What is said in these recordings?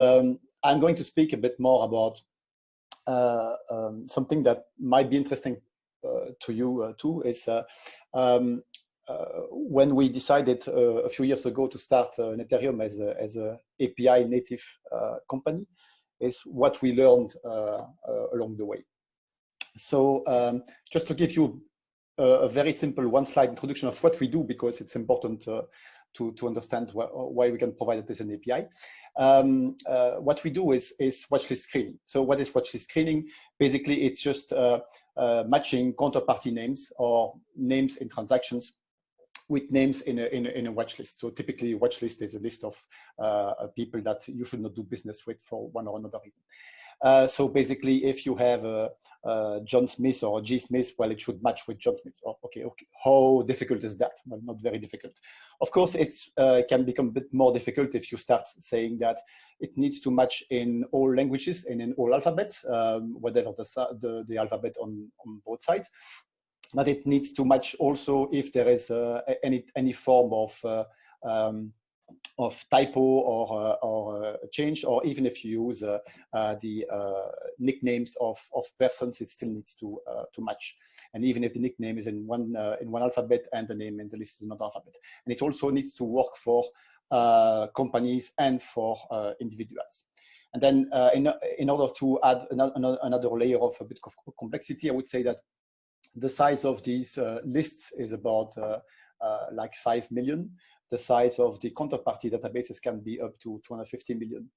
I'm going to speak a bit more about something that might be interesting to you too, is when we decided a few years ago to start Ethereum as a API native company, is what we learned along the way. So just to give you a very simple one-slide introduction of what we do, because it's important to understand why we can provide it as an API. What we do is watchlist screening. So what is watchlist screening? Basically, it's just matching counterparty names or names in transactions with names in a watch list. So typically, watch list is a list of people that you should not do business with for one or another reason. So basically, if you have John Smith or G Smith, well, it should match with John Smith. Oh, okay. How difficult is that? Well, not very difficult. Of course, it can become a bit more difficult if you start saying that it needs to match in all languages and in all alphabets, whatever the alphabet on both sides. That it needs to match also if there is any form of typo or change, or even if you use the nicknames of persons, it still needs to match. And even if the nickname is in one alphabet and the name in the list is another alphabet, and it also needs to work for companies and for individuals. And then in order to add another layer of a bit of complexity, I would say that the size of these lists is about like 5 million. The size of the counterparty databases can be up to 250 million.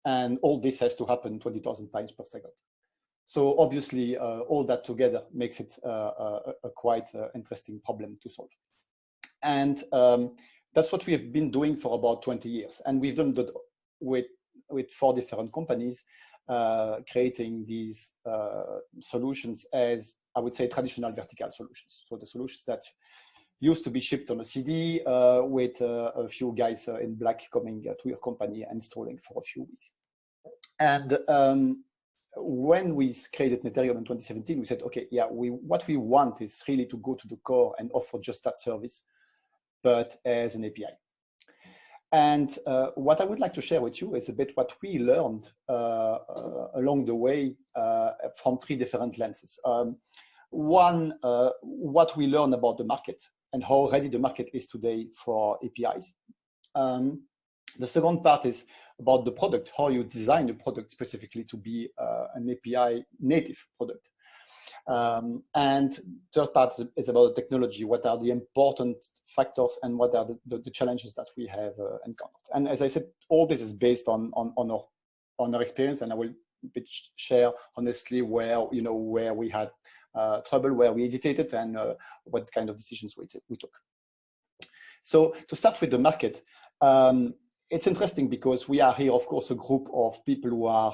And all this has to happen 20,000 times per second. So obviously, all that together makes it a quite interesting problem to solve. And that's what we have been doing for about 20 years. And we've done that with 4 different companies, creating these solutions as, I would say, traditional vertical solutions. So the solutions that used to be shipped on a CD with a few guys in black coming to your company and installing for a few weeks. And when we created Ethereum in 2017, we said, okay, yeah, what we want is really to go to the core and offer just that service, but as an API. And what I would like to share with you is a bit what we learned along the way from 3 different lenses. One, what we learned about the market and how ready the market is today for APIs. The second part is about the product, how you design the product specifically to be an API native product. And third part is about the technology. What are the important factors and what are the challenges that we have encountered? And as I said, all this is based on our experience, and I will share honestly where we had trouble, where we hesitated, and what kind of decisions we took. So to start with the market, it's interesting because we are here, of course, a group of people who are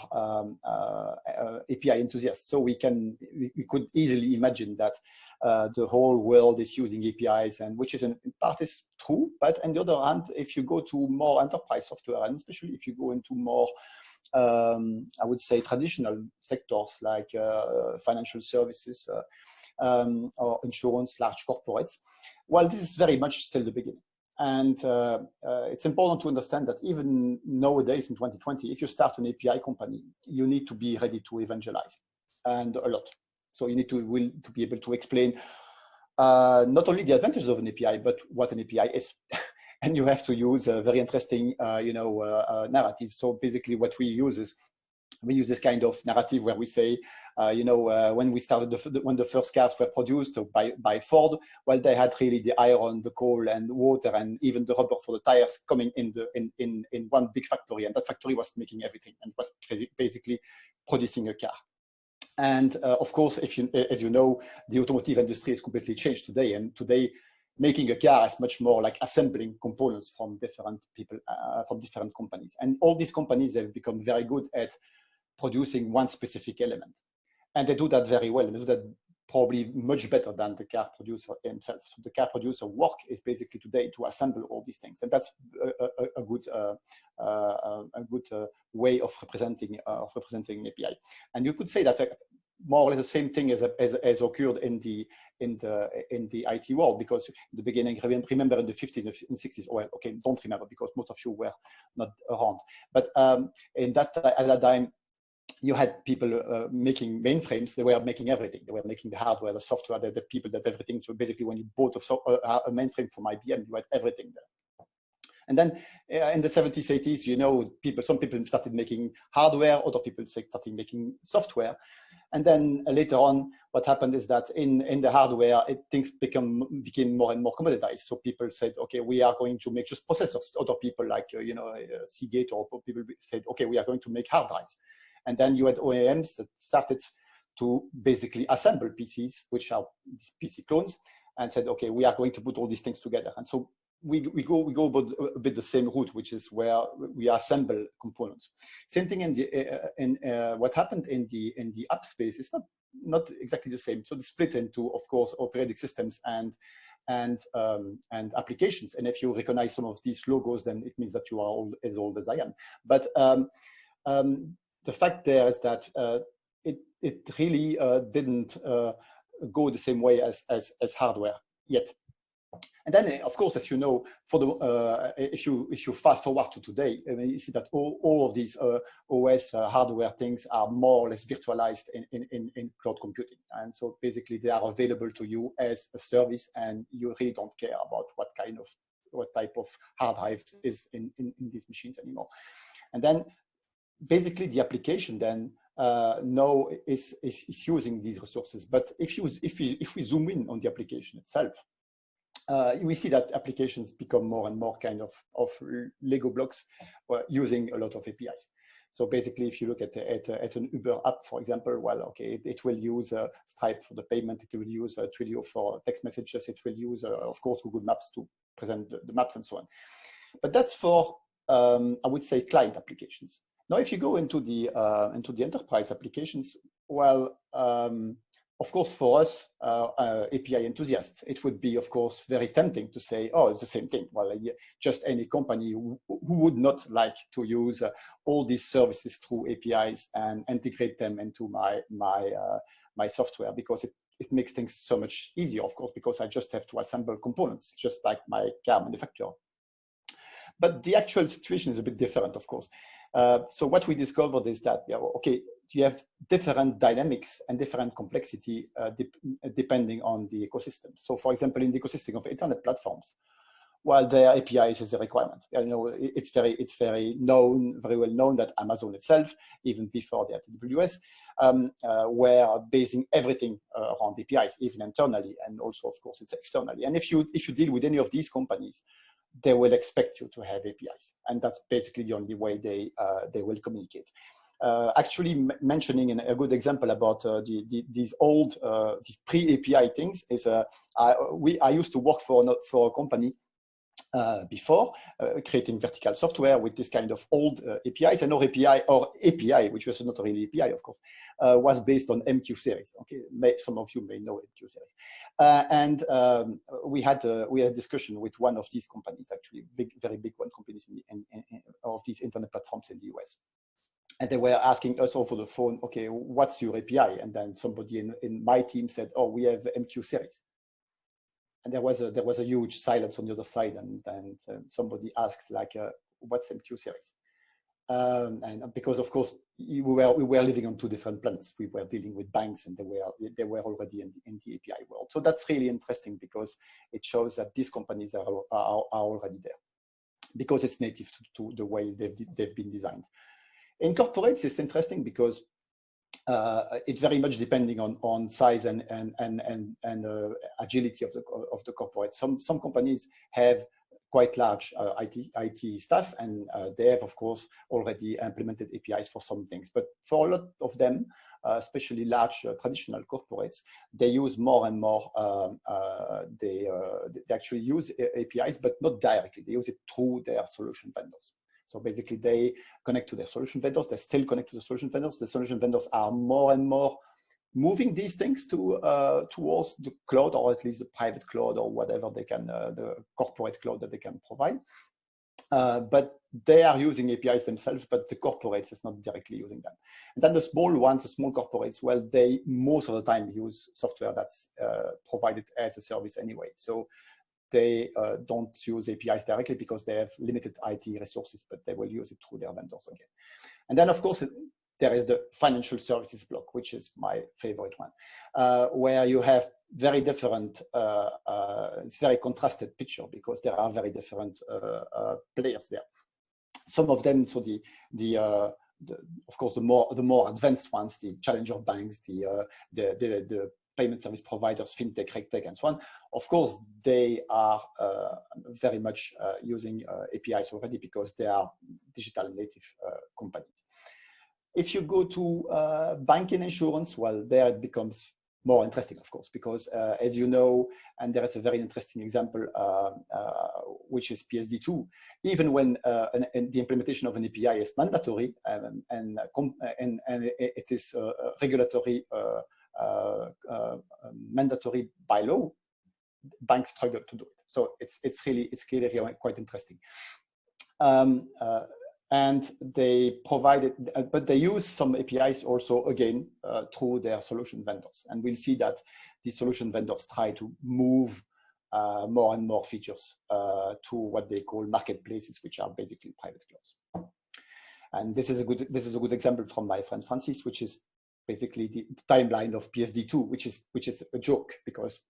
API enthusiasts. So we could easily imagine that the whole world is using APIs, and which is in part is true. But on the other hand, if you go to more enterprise software, and especially if you go into more, I would say, traditional sectors like financial services or insurance, large corporates, well, this is very much still the beginning. And it's important to understand that even nowadays in 2020, if you start an API company, you need to be ready to evangelize, and a lot. So you need to be able to explain not only the advantages of an API, but what an API is. And you have to use a very interesting, narrative. So basically what we use is, we use this kind of narrative where we say, when we started, when the first cars were produced by Ford, well, they had really the iron, the coal, and water, and even the rubber for the tires coming in one big factory, and that factory was making everything and was basically producing a car. And of course, as you know, the automotive industry is completely changed today, and today making a car is much more like assembling components from different people, from different companies, and all these companies have become very good at producing one specific element, and they do that very well. They do that probably much better than the car producer himself. So the car producer work is basically today to assemble all these things, and that's a good way of representing an API. And you could say that more or less the same thing as occurred in the IT world, because in the beginning, remember in the 50s and 60s, well, okay, don't remember because most of you were not around, but at that time, you had people making mainframes. They were making everything. They were making the hardware, the software, the people, that everything. So basically, when you bought a mainframe from IBM, you had everything there. And then in the 70s, 80s, you know, some people started making hardware, other people started making software. And then later on, what happened is that in the hardware, things became more and more commoditized. So people said, okay, we are going to make just processors. Other people like, Seagate or people said, okay, we are going to make hard drives. And then you had OEMs that started to basically assemble PCs, which are these PC clones, and said, okay, we are going to put all these things together. And so we go about a bit the same route, which is where we assemble components. Same thing in what happened in the app space is not exactly the same. So they split into, of course, operating systems and applications. And if you recognize some of these logos, then it means that you are as old as I am. But the fact there is that it really didn't go the same way as hardware yet. And then, of course, as you know, for the if you fast forward to today, I mean, you see that all of these OS hardware things are more or less virtualized in cloud computing, and so basically they are available to you as a service, and you really don't care about what type of hard drive is in these machines anymore. And then basically the application then now is using these resources. But if we zoom in on the application itself, we see that applications become more and more kind of Lego blocks using a lot of APIs. So basically, if you look at an Uber app, for example, well, okay, it will use Stripe for the payment, it will use Twilio for text messages, it will use, of course, Google Maps to present the maps and so on. But that's for, I would say, client applications. Now, if you go into the enterprise applications, well, of course, for us, API enthusiasts, it would be, of course, very tempting to say, oh, it's the same thing. Well, just any company who would not like to use all these services through APIs and integrate them into my software, because it makes things so much easier, of course, because I just have to assemble components, just like my car manufacturer. But the actual situation is a bit different, of course. So what we discovered is that, okay, you have different dynamics and different complexity depending on the ecosystem. So, for example, in the ecosystem of internet platforms, while their APIs is a requirement, it's very well known that Amazon itself, even before the AWS, were basing everything around APIs, even internally, and also, of course, it's externally. And if you deal with any of these companies, they will expect you to have APIs, and that's basically the only way they will communicate. Actually, mentioning a good example about these pre-API things is I used to work for a company before, creating vertical software with this kind of old APIs, and our API, which was not really API, of course, was based on MQ series. Okay, some of you may know MQ series, and we had a discussion with one of these companies, actually very big companies of these internet platforms in the US. And they were asking us over the phone, okay, what's your API? And then somebody in my team said, oh, we have MQ series. And there was a huge silence on the other side, and somebody asked, like, what's MQ series? And because, of course, we were living on two different planets. We were dealing with banks, and they were already in the API world. So that's really interesting, because it shows that these companies are already there, because it's native to the way they've been designed. In corporates, it's interesting because it's very much depending on size and agility of the corporate. Some companies have quite large IT staff, and they have, of course, already implemented APIs for some things. But for a lot of them, especially large traditional corporates, they use more and more. They actually use APIs, but not directly. They use it through their solution vendors. So basically, they connect to their solution vendors. They still connect to the solution vendors. The solution vendors are more and more moving these things towards the cloud, or at least the private cloud, or whatever they can, the corporate cloud that they can provide. But they are using APIs themselves, but the corporates is not directly using them. And then the small ones, the small corporates, well, they most of the time use software that's provided as a service anyway. So they don't use APIs directly because they have limited IT resources, but they will use it through their vendors again. And then, of course, there is the financial services block, which is my favorite one, where you have very different, it's very contrasted picture because there are very different players there. Some of them, so of course, the more advanced ones, the challenger banks, the payment service providers, fintech, regtech, and so on. Of course, they are very much using APIs already because they are digital native companies. If you go to banking insurance, well, there it becomes more interesting, of course, because as you know, and there is a very interesting example, which is PSD2, even when the implementation of an API is mandatory and it is regulatory mandatory by law, banks struggle to do it. So it's clearly quite interesting. And they provided, but they use some APIs also again through their solution vendors. And we'll see that the solution vendors try to move more and more features to what they call marketplaces, which are basically private clouds. And this is a good example from my friend Francis, which is basically the timeline of PSD2, which is a joke because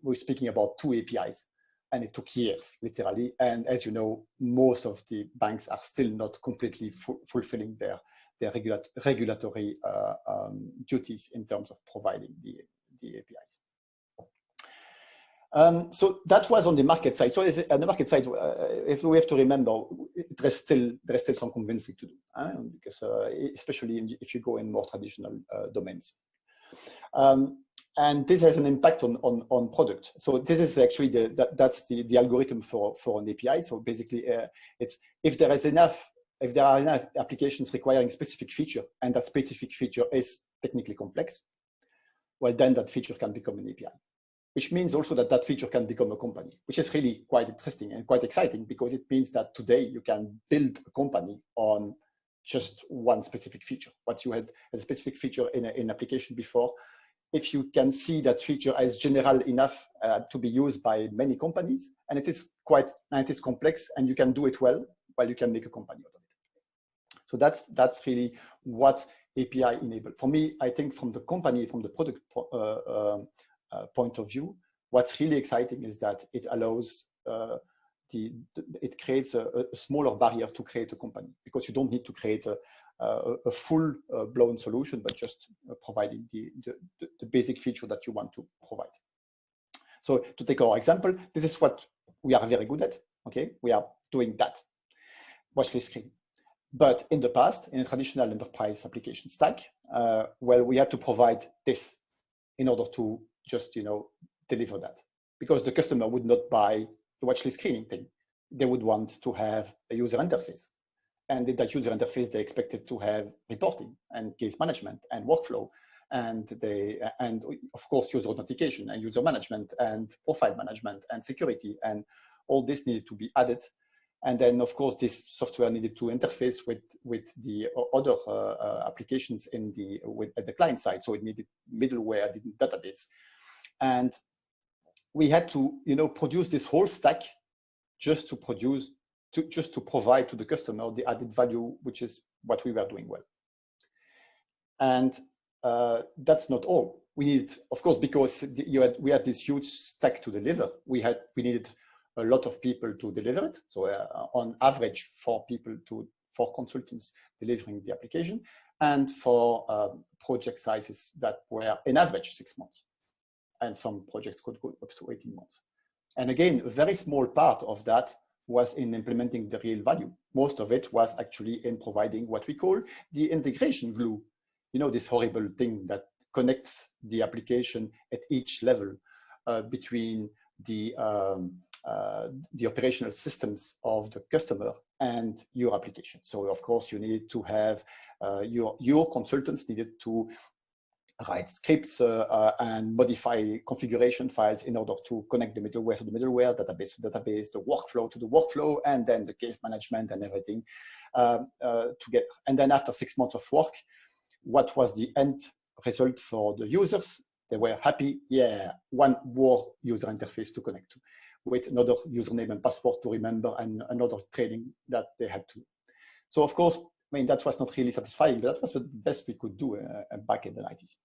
we're speaking about 2 APIs. And it took years, literally. And as you know, most of the banks are still not completely fulfilling their regulatory duties in terms of providing the APIs. So that was on the market side. So on the market side, if we have to remember, there's still some convincing to do, because especially if you go in more traditional domains. And this has an impact on product. So this is actually that's the algorithm for an API. So basically, it's if there are enough applications requiring a specific feature, and that specific feature is technically complex, well, then that feature can become an API. Which means also that feature can become a company, which is really quite interesting and quite exciting because it means that today you can build a company on just one specific feature. What you had as a specific feature in an application before, if you can see that feature as general enough to be used by many companies, and it is complex, and you can do it well you can make a company out of it. So that's really what API enabled. For me, I think from the company, from the product point of view, what's really exciting is that it allows it creates a smaller barrier to create a company because you don't need to create a full blown solution, but just providing the basic feature that you want to provide. So to take our example, this is what we are very good at. Okay, we are doing that watchlist screening. But in the past, in a traditional enterprise application stack, well, we had to provide this in order to just deliver that, because the customer would not buy the watchlist screening thing. They would want to have a user interface, and in that user interface, they expected to have reporting and case management and workflow, and of course user authentication and user management and profile management and security, and all this needed to be added. And then, of course, this software needed to interface with the other applications at the client side. So it needed middleware, it needed database. And we had to, produce this whole stack just to provide to the customer the added value, which is what we were doing well. And that's not all. We needed, of course, because we had this huge stack to deliver. We needed a lot of people to deliver it. So on average, 4 consultants delivering the application, and for project sizes that were in average 6 months. And some projects could go up to 18 months. And again, a very small part of that was in implementing the real value. Most of it was actually in providing what we call the integration glue. This horrible thing that connects the application at each level between the operational systems of the customer and your application. So of course you need to have your consultants needed to write scripts and modify configuration files in order to connect the middleware to the middleware, database to database, the workflow to the workflow, and then the case management and everything together. And then after 6 months of work, what was the end result for the users? They were happy. Yeah, one more user interface to connect to, with another username and password to remember, and another training that they had to. So of course, I mean, that was not really satisfying, but that was the best we could do back in the 90s.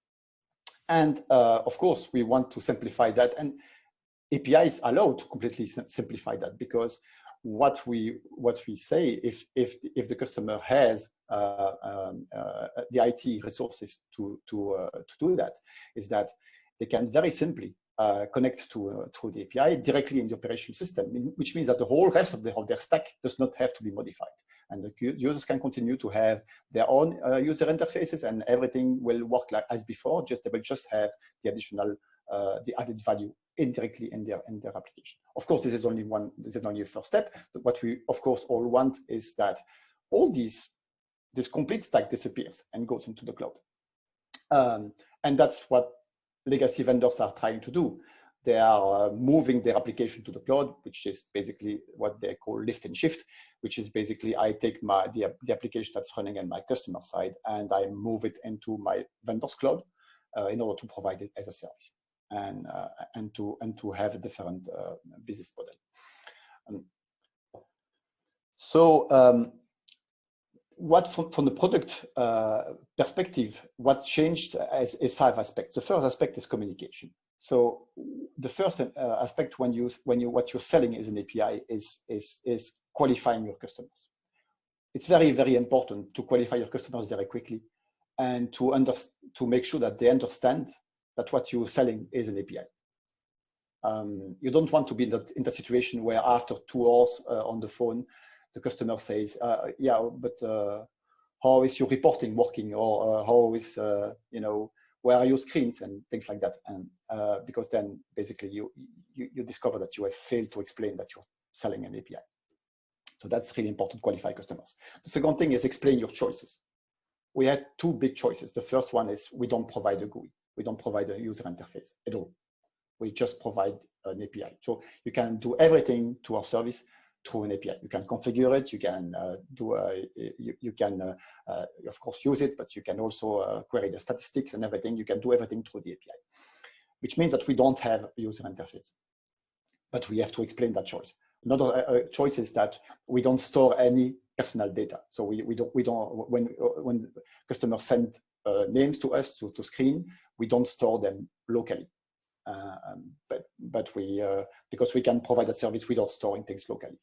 And of course, we want to simplify that, and APIs allow to completely simplify that, because what we say, if the customer has the IT resources to do that, is that they can very simply connect to the API directly in the operation system, which means that the whole rest of their stack does not have to be modified. And the users can continue to have their own user interfaces, and everything will work like as before. They will just have the additional, the added value indirectly in their application. Of course, this is only a first step. But what we, of course, all want is that all this complete stack disappears and goes into the cloud. And that's what legacy vendors are trying to do. They are moving their application to the cloud, which is basically what they call lift and shift, which is basically I take the application that's running on my customer side and I move it into my vendor's cloud in order to provide it as a service and to have a different business model. What from the product perspective, what changed is 5 aspects. The first aspect is communication. So the first aspect when what you're selling is an API is qualifying your customers. It's very, very important to qualify your customers very quickly and to make sure that they understand that what you're selling is an API. You don't want to be in the situation where after 2 hours on the phone, the customer says, yeah, but how is your reporting working? Or how is, where are your screens and things like that? And because then basically you discover that you have failed to explain that you're selling an API. So that's really important, qualify customers. The second thing is explain your choices. We had 2 big choices. The first one is we don't provide a GUI. We don't provide a user interface at all. We just provide an API. So you can do everything to our service through an API. You can configure it. You can of course use it, but you can also query the statistics and everything. You can do everything through the API, which means that we don't have a user interface, but we have to explain that choice. Another choice is that we don't store any personal data. So we don't when customers send names to us to screen, we don't store them locally. But we because we can provide a service without storing things locally,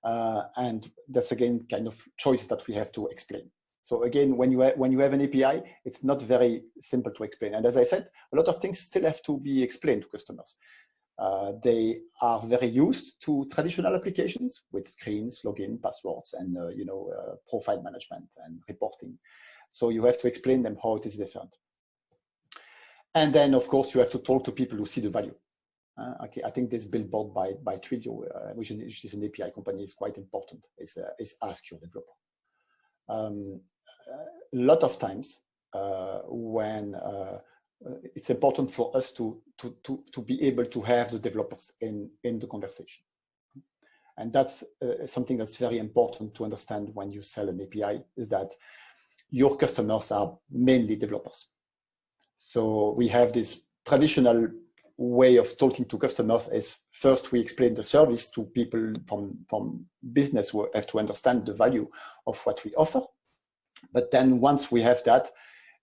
and that's again kind of choices that we have to explain. So again, when you have an API, it's not very simple to explain. And as I said, a lot of things still have to be explained to customers. They are very used to traditional applications with screens, login, passwords, and profile management and reporting. So you have to explain them how it is different. And then, of course, you have to talk to people who see the value. Okay, I think this billboard by Twilio, which is an API company, is quite important. Is ask your developer. A lot of times, when it's important for us to be able to have the developers in the conversation, and that's something that's very important to understand when you sell an API. Is that your customers are mainly developers. So we have this traditional way of talking to customers is first we explain the service to people from business who have to understand the value of what we offer. But then once we have that,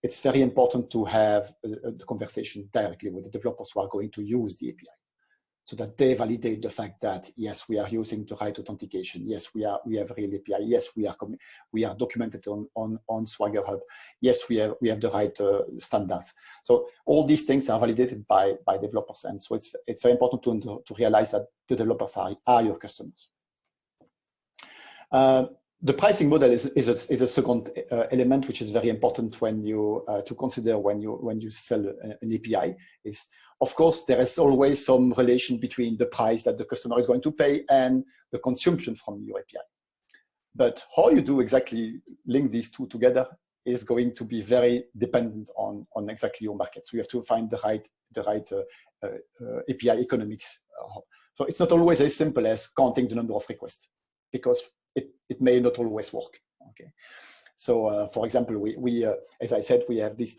it's very important to have the conversation directly with the developers who are going to use the API, so that they validate the fact that, yes, we are using the right authentication. Yes, we have real API. Yes, we are documented on Swagger Hub. Yes, we have the right standards. So all these things are validated by developers. And so it's very important to realize that the developers are your customers. The pricing model is a second element, which is very important when you to consider when you sell an API. Is, of course, there is always some relation between the price that the customer is going to pay and the consumption from your API. But how you do exactly link these two together is going to be very dependent on exactly your market. So you have to find the right API economics. So it's not always as simple as counting the number of requests, because it may not always work. Okay. So, for example, we as I said, we have these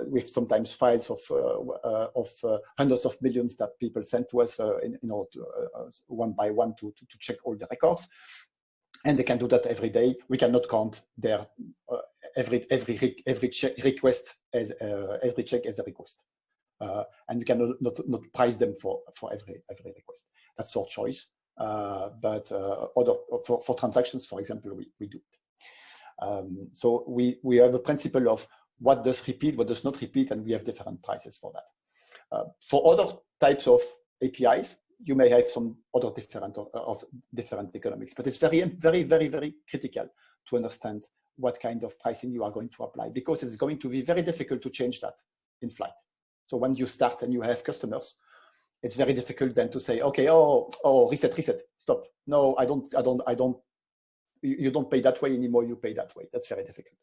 with sometimes files of hundreds of millions that people send to us in order to, one by one to check all the records, and they can do that every day. We cannot count their every request as every check as a request, and we cannot not price them for every request. That's our choice. But for transactions, for example, we do it. So we have a principle of what does repeat, what does not repeat, and we have different prices for that. For other types of APIs, you may have some other different economics, but it's very critical to understand what kind of pricing you are going to apply, because it's going to be very difficult to change that in flight. So when you start and you have customers, it's very difficult then to say, okay, reset, stop. No, I don't. You don't pay that way anymore, you pay that way. That's very difficult.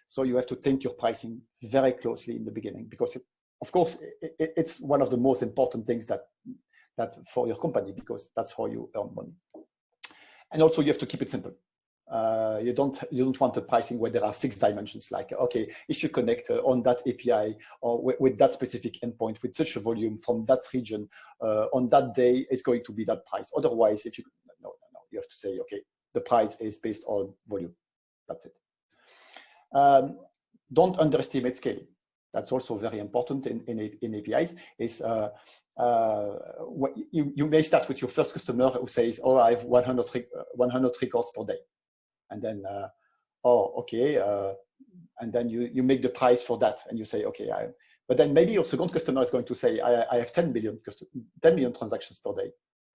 So you have to think your pricing very closely in the beginning, because of course, it's one of the most important things that for your company, because that's how you earn money. And also you have to keep it simple. You don't want a pricing where there are 6 dimensions, like, okay, if you connect on that API or with that specific endpoint with such a volume from that region on that day, it's going to be that price. Otherwise, if you, no, you have to say, okay, the price is based on volume. That's it. Don't underestimate scaling. That's also very important in APIs. Is you may start with your first customer who says, oh, I have 100 records per day. And then, and then you make the price for that, and you say, okay, but then maybe your second customer is going to say, I have 10 million transactions per day.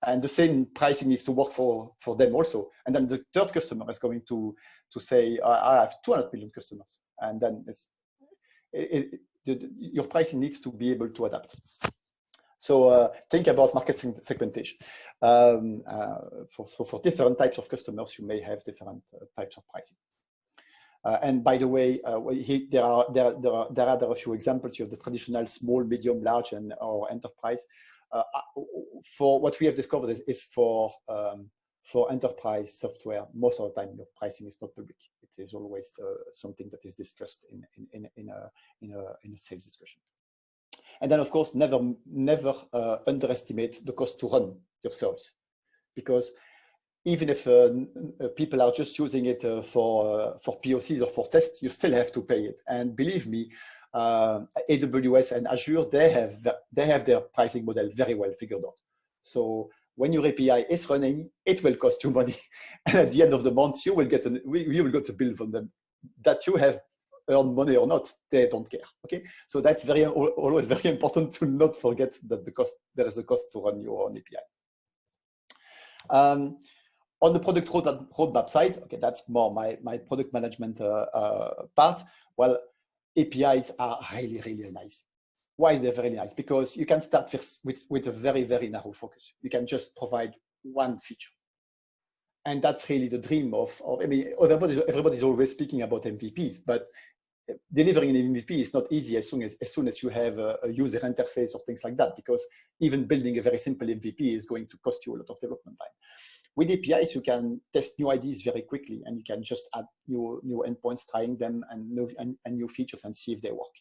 And the same pricing needs to work for them also. And then the third customer is going to say, I have 200 million customers. And then your pricing needs to be able to adapt. So think about market segmentation. For different types of customers, you may have different types of pricing. And by the way, there are a few examples. You have the traditional small, medium, large, or enterprise. For what we have discovered is for enterprise software, most of the time your pricing is not public. It is always something that is discussed in a sales discussion. And then, of course, never underestimate the cost to run your service, because even if people are just using it for POCs or for tests, you still have to pay it. And believe me, AWS and Azure, they have their pricing model very well figured out. So when your API is running, it will cost you money, and at the end of the month, you will get a bill from them that you have earned money or not. They don't care. Okay, so that's always very important to not forget that there is a cost to run your own API. On the product roadmap side, okay, that's more my product management part. Well, APIs are really nice. Why is they very nice? Because you can start with a very narrow focus. You can just provide one feature. And that's really the dream of I mean, everybody's always speaking about MVPs, but delivering an MVP is not easy as soon as you have a user interface or things like that, because even building a very simple MVP is going to cost you a lot of development time. With APIs, you can test new ideas very quickly, and you can just add new endpoints, trying them, and new features, and see if they work.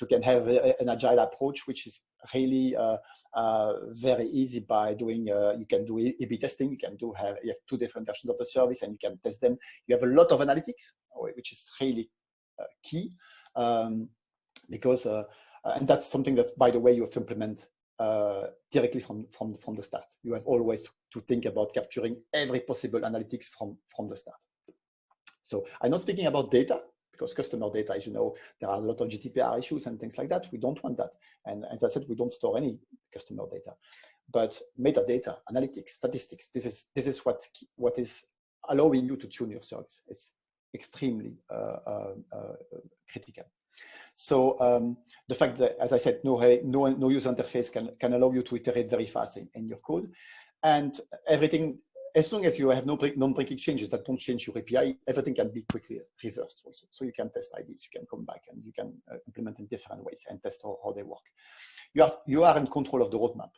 You can have an agile approach, which is really very easy by doing. You can do A/B testing. You have 2 different versions of the service, and you can test them. You have a lot of analytics, which is really key, because and that's something that, by the way, you have to implement directly from the start. You have always to think about capturing every possible analytics from the start. So I'm not speaking about data, because customer data, as you know, there are a lot of GDPR issues and things like that. We don't want that. And as I said, we don't store any customer data. But metadata, analytics, statistics, this is what is allowing you to tune your service. It's extremely critical. So the fact that, as I said, no user interface can allow you to iterate very fast in your code, and everything as long as you have no non-breaking changes that don't change your API, everything can be quickly reversed also. So you can test IDs, you can come back and you can implement in different ways and test how they work. You are in control of the roadmap.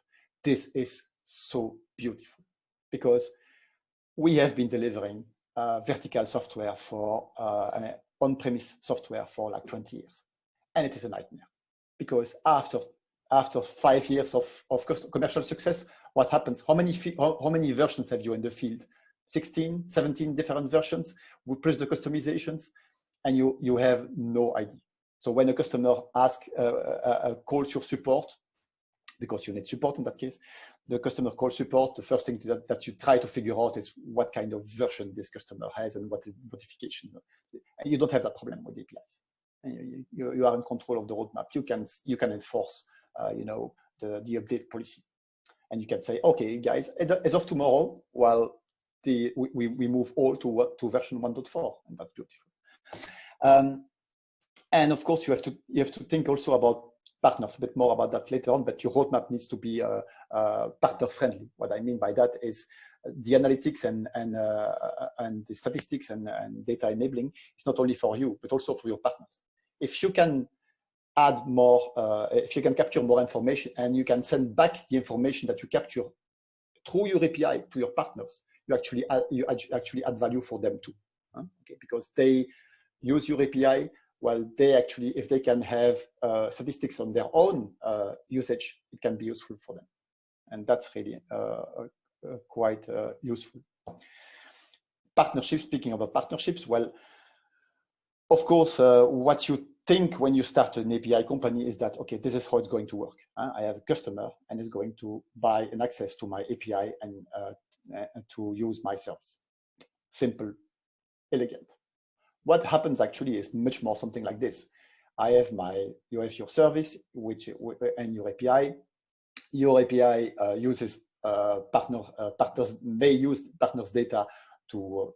This is so beautiful because we have been delivering vertical software for on-premise software for like 20 years. And it is a nightmare because after 5 years of commercial success, what happens? How many versions have you in the field? 16, 17 different versions. We press the customizations and you have no idea. So when a customer asks, calls your support, because you need support in that case, the customer calls support, the first thing that you try to figure out is what kind of version this customer has and what is the modification. And you don't have that problem with APIs. And you are in control of the roadmap. You can enforce the update policy. And you can say, okay, guys, as of tomorrow, well, we move all to version 1.4, and that's beautiful. And of course, you have to think also about partners, a bit more about that later on, but your roadmap needs to be partner friendly. What I mean by that is the analytics and the statistics and data enabling is not only for you, but also for your partners. If you can add more, if you can capture more information and you can send back the information that you capture through your API to your partners, you actually add value for them too, okay? Because they use your API. Well, they actually, if they can have statistics on their own usage, it can be useful for them. And that's really quite useful. Partnerships, speaking about partnerships, well, of course, what you think when you start an API company is that, okay, this is how it's going to work. I have a customer and is going to buy an access to my API and to use my service. Simple, elegant. What happens actually is much more something like this. You have your service, and your API. Your API uses partners may use partners' data to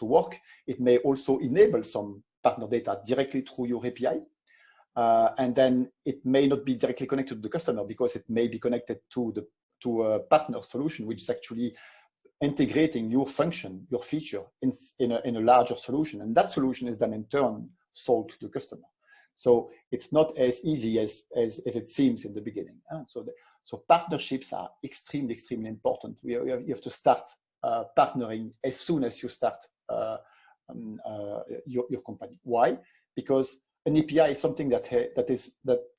work. It may also enable some partner data directly through your API. And then it may not be directly connected to the customer because it may be connected to a partner solution, which is actually integrating your function, your feature in a larger solution. And that solution is then in turn sold to the customer. So it's not as easy as it seems in the beginning. So partnerships are extremely, extremely important. You have to start partnering as soon as you start your company. Why? Because an API is something that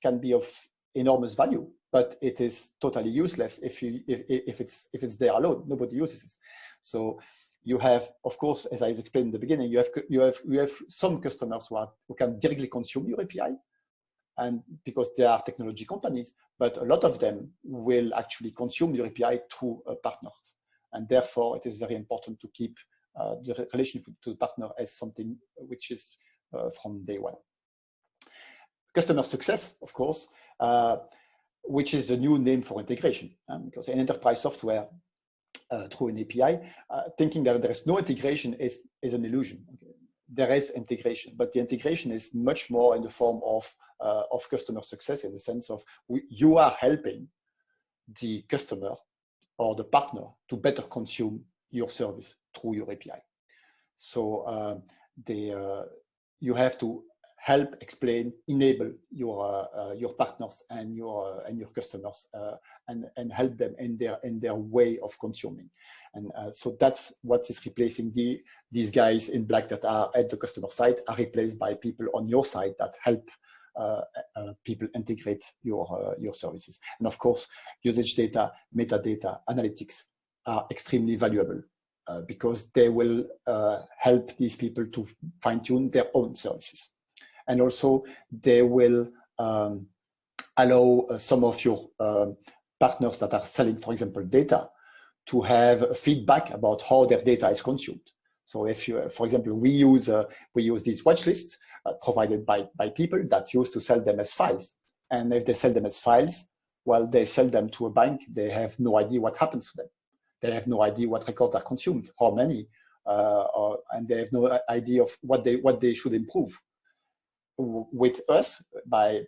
can be of enormous value, but it is totally useless if it's there alone. Nobody uses it. So you have, of course, as I explained in the beginning, you have some customers who can directly consume your API, and because they are technology companies, but a lot of them will actually consume your API through partners, and therefore it is very important to keep the relationship to the partner as something which is from day one. Customer success, of course, which is a new name for integration, because in enterprise software through an API, thinking that there is no integration is an illusion. Okay? There is integration, but the integration is much more in the form of customer success, in the sense of you are helping the customer or the partner to better consume your service through your API. So you have to help, explain, enable your partners and your customers and help them in their way of consuming. And so that's what is replacing these guys in black that are at the customer side are replaced by people on your side that help people integrate your services. And of course, usage data, metadata, analytics are extremely valuable because they will help these people to fine-tune their own services. And also, they will allow some of your partners that are selling, for example, data, to have feedback about how their data is consumed. So if you, for example, we use these watch lists provided by people that used to sell them as files. And if they sell them as files, well, they sell them to a bank. They have no idea what happens to them. They have no idea what records are consumed, how many, and they have no idea of what they should improve. With us, by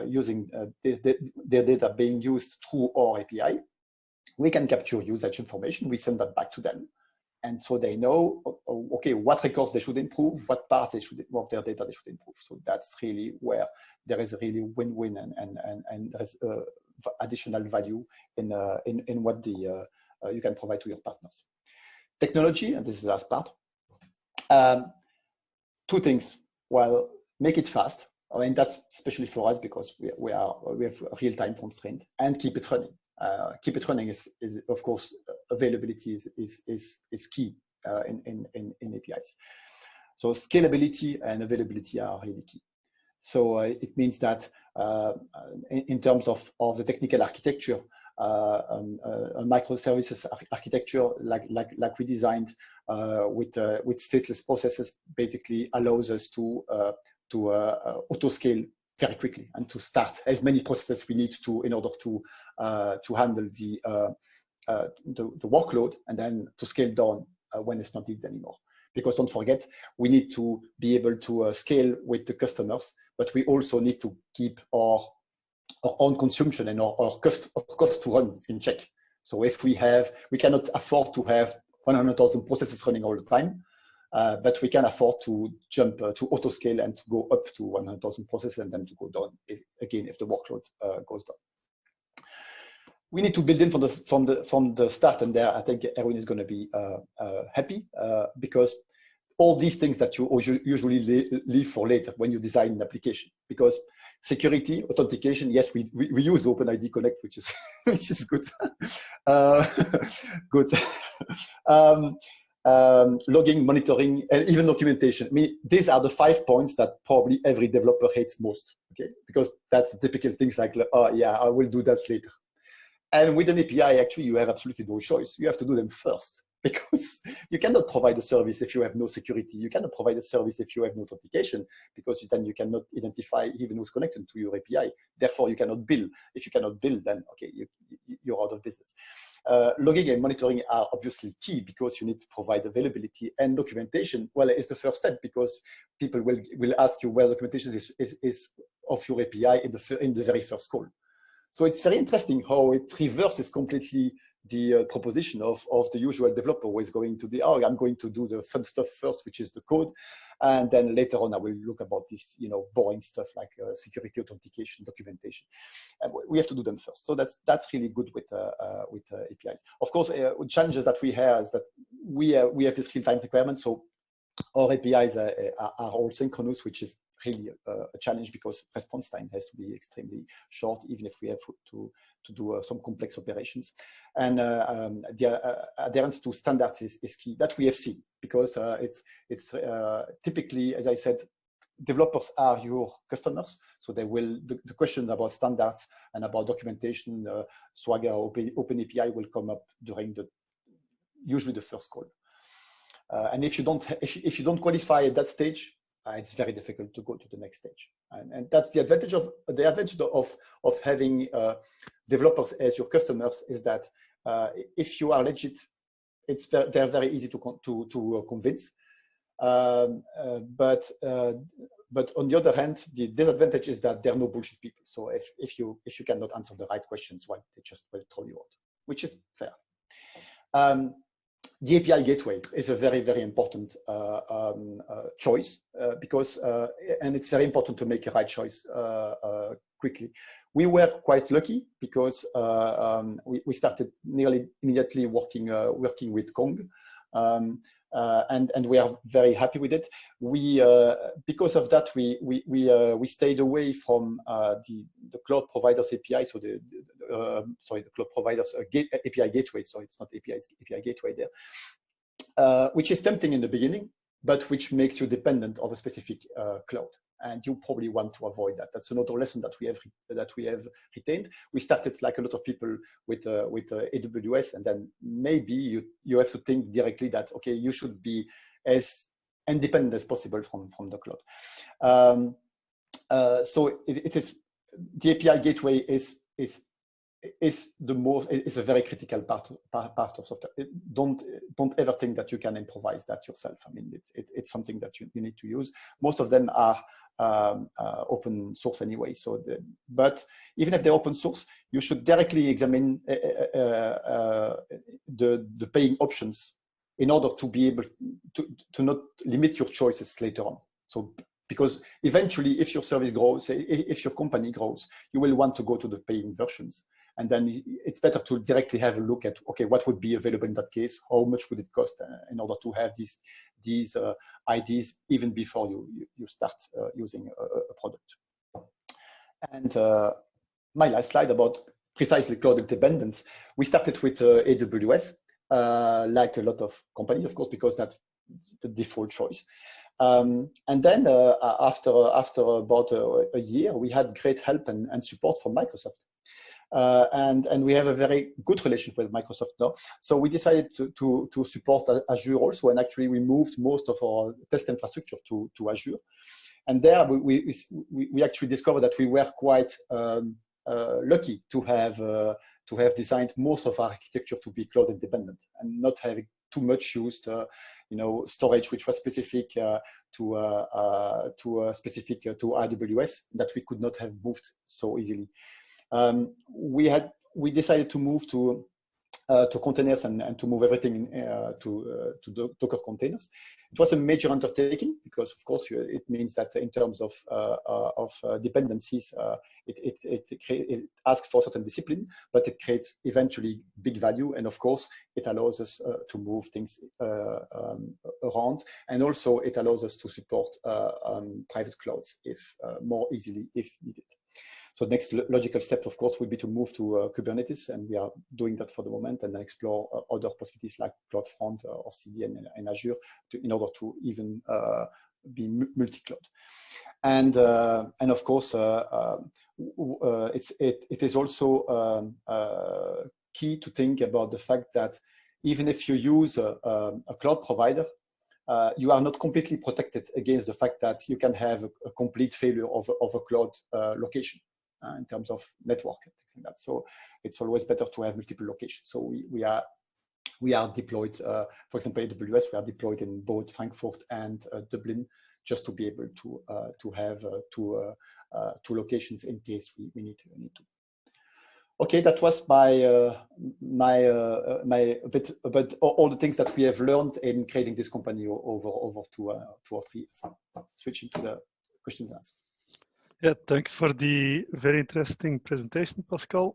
using their data being used through our API, we can capture usage information. We send that back to them. And so they know, okay, what records they should improve, what parts of their data they should improve. So that's really where there is a really win-win, and there is additional value in what you can provide to your partners. Technology, and this is the last part. Two things. Well, make it fast. I mean, that's especially for us because we have real-time constraint, and keep it running. Keep it running is of course, availability is key in APIs. So scalability and availability are really key. So it means that in terms of the technical architecture, a microservices architecture like we designed with stateless processes basically allows us to auto scale very quickly and to start as many processes we need to in order to handle the workload, and then to scale down when it's not needed anymore. Because don't forget, we need to be able to scale with the customers, but we also need to keep our own consumption and our cost to run in check. So if we cannot afford to have 100,000 processes running all the time, but we can afford to jump to auto scale and to go up to 100,000 processes and then to go down if the workload goes down. We need to build in from the start, and there I think everyone is going to be happy because all these things that you usually leave for later when you design an application. Because security, authentication, yes, we use OpenID Connect, which is good. Good. Logging, monitoring, and even documentation. I mean, these are the 5 points that probably every developer hates most. Okay, because that's the typical things like, oh yeah, I will do that later. And with an API, actually, you have absolutely no choice. You have to do them first, because you cannot provide a service if you have no security. You cannot provide a service if you have no authentication, because then you cannot identify even who's connected to your API. Therefore, you cannot build. If you cannot build, then okay, you're out of business. Logging and monitoring are obviously key, because you need to provide availability, and documentation. Well, it's the first step, because people will ask you where documentation is of your API in the very first call. So it's very interesting how it reverses completely the proposition of the usual developer, who is going to I'm going to do the fun stuff first, which is the code, and then later on I will look about this, boring stuff like security, authentication, documentation. And we have to do them first. So that's really good with APIs. Of course, challenges that we have is that we have this real-time requirement. So our APIs are all synchronous, which is really a challenge, because response time has to be extremely short, even if we have to do some complex operations. And the adherence to standards is key. That we have seen, because it's typically, as I said, developers are your customers, so they will the questions about standards and about documentation, Swagger or OpenAPI will come up during usually the first call. And if you don't qualify at that stage, it's very difficult to go to the next stage. And that's the advantage of having developers as your customers, is that if you are legit, they're very easy to convince. But on the other hand, the disadvantage is that there are no bullshit people. So if you cannot answer the right questions, well, they just will throw you out, which is fair. The API gateway is a very, very important choice, because, and it's very important to make a right choice quickly. We were quite lucky, because we started nearly immediately working with Kong. And we are very happy with it. Because of that, we stayed away from the cloud providers API. So the cloud providers API gateway. So it's not API gateway there, which is tempting in the beginning, but which makes you dependent of a specific cloud. And you probably want to avoid that. That's another lesson that we have retained. We started, like a lot of people, with AWS, and then maybe you have to think directly that, okay, you should be as independent as possible from the cloud. So it is the API gateway is a very critical part of software. Don't ever think that you can improvise that yourself. I mean, it's something that you need to use. Most of them are open source anyway. So, but even if they're open source, you should directly examine the paying options in order to be able to not limit your choices later on. So, because eventually, if your service grows, if your company grows, you will want to go to the paying versions. And then it's better to directly have a look at, okay, what would be available in that case? How much would it cost in order to have these IDs even before you start using a product? And my last slide about precisely cloud independence. We started with AWS, like a lot of companies, of course, because that's the default choice. And then after about a year, we had great help and support from Microsoft. And we have a very good relationship with Microsoft now. So we decided to support Azure also, and actually we moved most of our test infrastructure to Azure. And there we actually discovered that we were quite lucky to have designed most of our architecture to be cloud independent and not having too much used, storage which was specific to AWS that we could not have moved so easily. We decided to move to containers and to move everything to Docker containers. It was a major undertaking because, of course, it means that in terms of dependencies, it asks for certain discipline, but it creates eventually big value. And of course, it allows us to move things around, and also it allows us to support private clouds more easily if needed. So next logical step, of course, would be to move to Kubernetes, and we are doing that for the moment, and then explore other possibilities like CloudFront or CDN and Azure in order to even be multi-cloud. And of course, it is also key to think about the fact that even if you use a cloud provider, you are not completely protected against the fact that you can have a complete failure of a cloud location. In terms of network and things like that. So it's always better to have multiple locations. So we are deployed, for example, AWS, we are deployed in both Frankfurt and Dublin, just to be able to have two locations in case we need to. Okay, that was my bit about all the things that we have learned in creating this company over 2 or 3 years. Switching to the questions and answers. Yeah, thanks for the very interesting presentation, Pascal.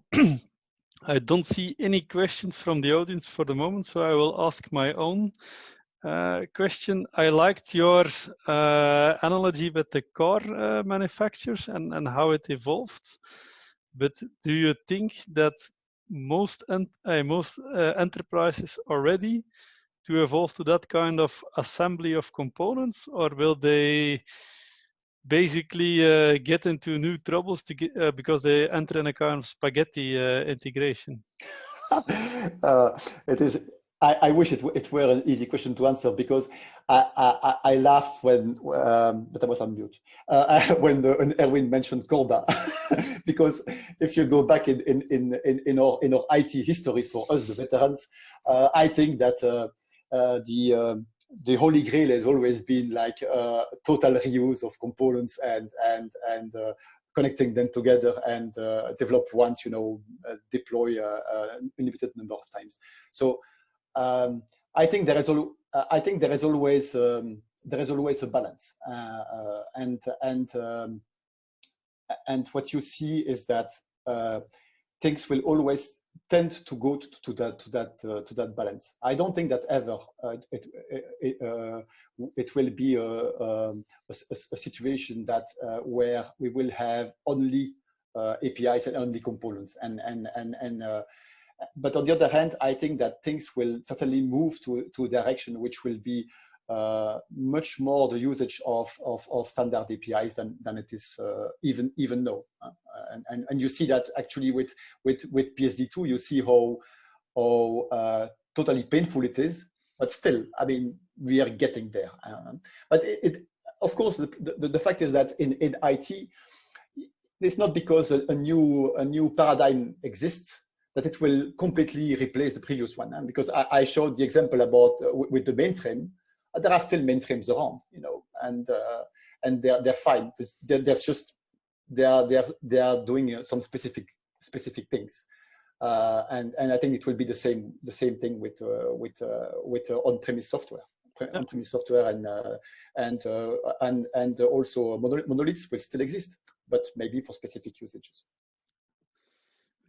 I don't see any questions from the audience for the moment, so I will ask my own question. I liked your analogy with the car manufacturers and how it evolved. But do you think that most enterprises are ready to evolve to that kind of assembly of components, or will they basically get into new troubles because they enter in a kind of spaghetti integration? It is. I wish it were an easy question to answer, because I laughed when, but I was on mute, when Erwin mentioned Corba, because if you go back in our IT history, for us, the veterans, I think that the holy grail has always been like total reuse of components and connecting them together and develop once, deploy a limited number of times. So I think there is always a balance, and what you see is that things will always tend to go to that balance. I don't think that ever it will be a situation that where we will have only APIs and only components but on the other hand, I think that things will certainly move to a direction which will be much more the usage of standard APIs than it is even now. And you see that actually with PSD2, you see how totally painful it is, but still, I mean, we are getting there. But of course, the fact is that in IT, it's not because a new paradigm exists that it will completely replace the previous one. Because I showed the example about with the mainframe, there are still mainframes around, and and they're fine. They're just they are doing some specific things, and I think it will be the same thing with on-premise software. On-premise software and also monoliths will still exist, but maybe for specific usages.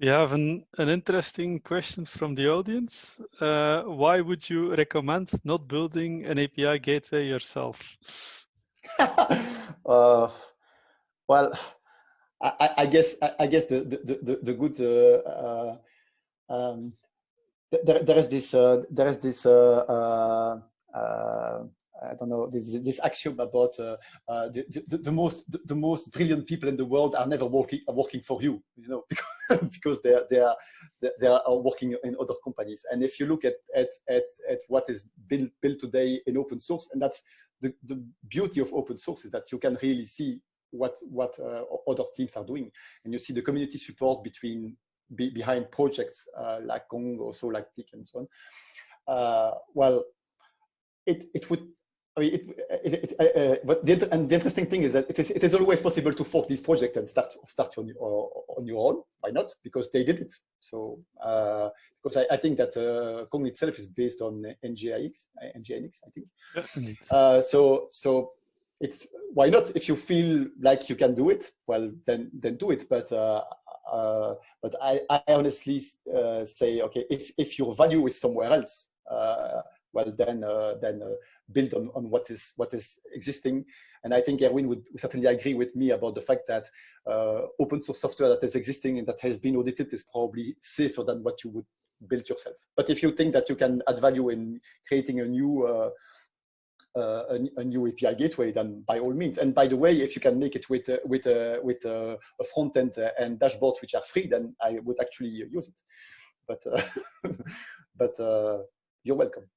We have an interesting question from the audience. Why would you recommend not building an API gateway yourself? Well, I guess the good there is this I don't know, this axiom about the most brilliant people in the world are never working for you, you know, because they are working in other companies. And if you look at what is built today in open source, and that's the beauty of open source, is that you can really see what other teams are doing, and you see the community support behind projects like Kong, also like TIC and so on. Well, it would. I mean, but the interesting thing is that it is always possible to fork these projects and start on your own. Why not? Because they did it. So because I think that Kong itself is based on NGINX, I think. Yeah, so it's, why not? If you feel like you can do it, well, then do it. But I honestly say, okay, if your value is somewhere else, well, then build on what is existing. And I think Erwin would certainly agree with me about the fact that open source software that is existing and that has been audited is probably safer than what you would build yourself. But if you think that you can add value in creating a new API gateway, then by all means. And by the way, if you can make it with a front end and dashboards which are free, then I would actually use it. But but you're welcome.